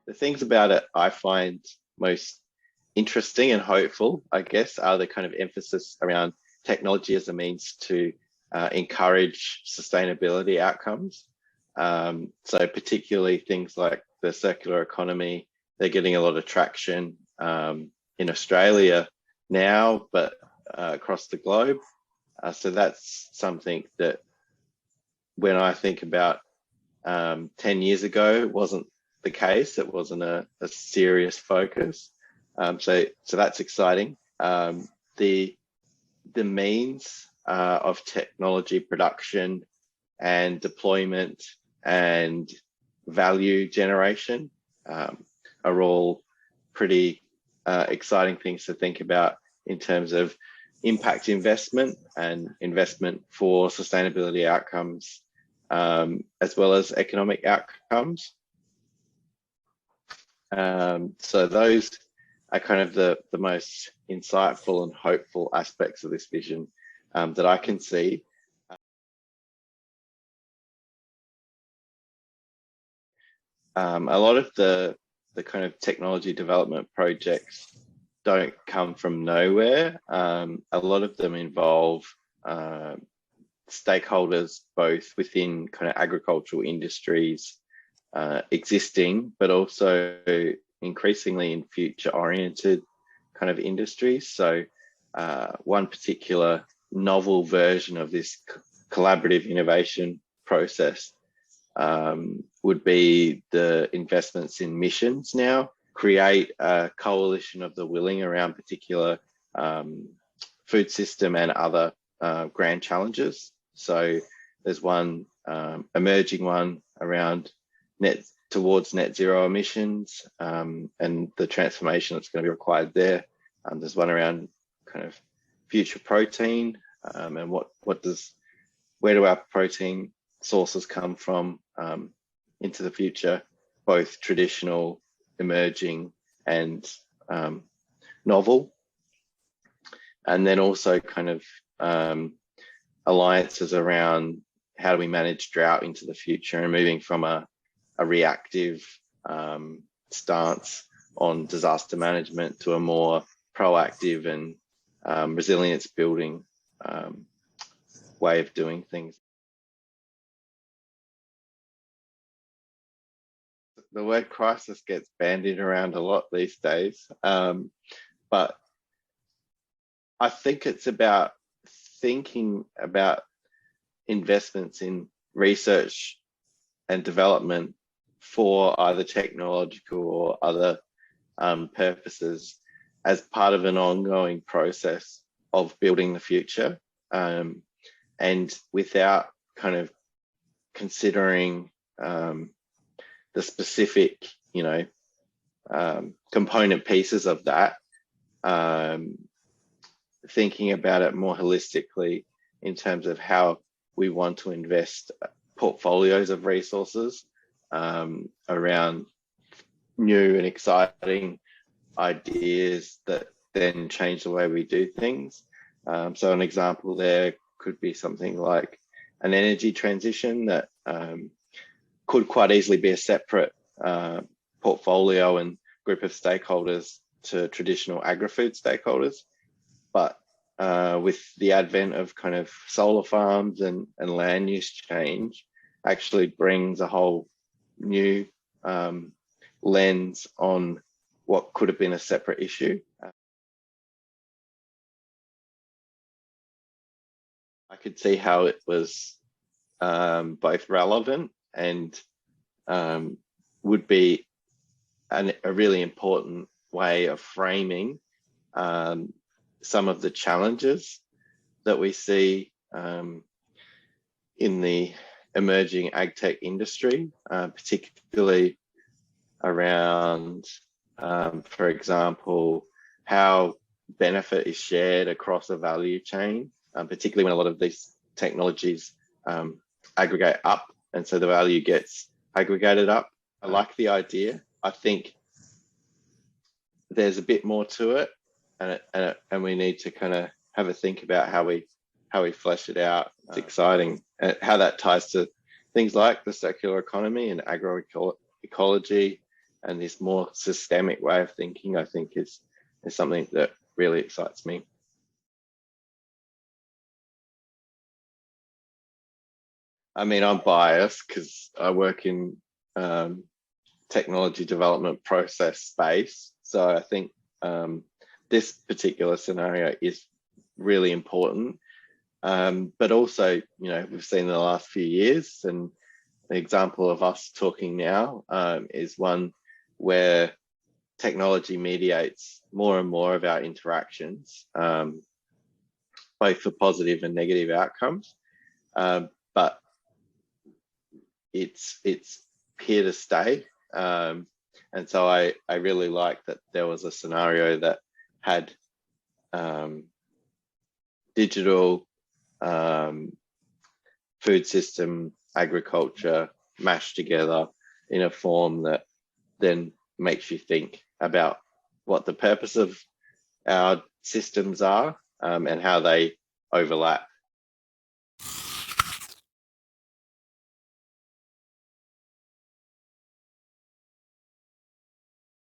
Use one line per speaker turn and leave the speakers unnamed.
the things about it I find most interesting and hopeful, I guess, are the kind of emphasis around technology as a means to encourage sustainability outcomes. So particularly things like the circular economy, they're getting a lot of traction in Australia now, but across the globe. So that's something that when I think about 10 years ago, wasn't the case. It wasn't a serious focus. So that's exciting. The means of technology production and deployment and value generation are all pretty exciting things to think about in terms of impact investment and investment for sustainability outcomes, as well as economic outcomes. So those are kind of the most insightful and hopeful aspects of this vision that I can see. A lot of the kind of technology development projects don't come from nowhere. A lot of them involve stakeholders both within kind of agricultural industries existing, but also increasingly in future-oriented kind of industries. So one particular novel version of this collaborative innovation process would be the investments in missions now, create a coalition of the willing around particular food system and other grand challenges. So there's one emerging one around towards net zero emissions and the transformation that's going to be required there. There's one around kind of future protein and where do our protein sources come from into the future, both traditional, emerging and novel. And then also kind of alliances around how do we manage drought into the future and moving from a reactive stance on disaster management to a more proactive and resilience building way of doing things. The word crisis gets bandied around a lot these days, but I think it's about thinking about investments in research and development for either technological or other purposes as part of an ongoing process of building the future, and without kind of considering the specific, component pieces of that, thinking about it more holistically in terms of how we want to invest portfolios of resources around new and exciting ideas that then change the way we do things. So an example there could be something like an energy transition that could quite easily be a separate portfolio and group of stakeholders to traditional agri-food stakeholders. But with the advent of kind of solar farms and land use change, actually brings a whole new lens on what could have been a separate issue. I could see how it was both relevant and would be a really important way of framing some of the challenges that we see in the emerging ag tech industry, particularly around, for example, how benefit is shared across a value chain, particularly when a lot of these technologies aggregate up, and so the value gets aggregated up. I like the idea. I think there's a bit more to it, and we need to kind of have a think about how we flesh it out. It's exciting, and how that ties to things like the circular economy and agroecology and this more systemic way of thinking, I think is something that really excites me. I mean, I'm biased because I work in technology development process space. So I think this particular scenario is really important. But also, we've seen in the last few years, and the example of us talking now is one where technology mediates more and more of our interactions, both for positive and negative outcomes. But it's here to stay. And so I really like that there was a scenario that had digital, food system, agriculture mashed together in a form that then makes you think about what the purpose of our systems are, and how they overlap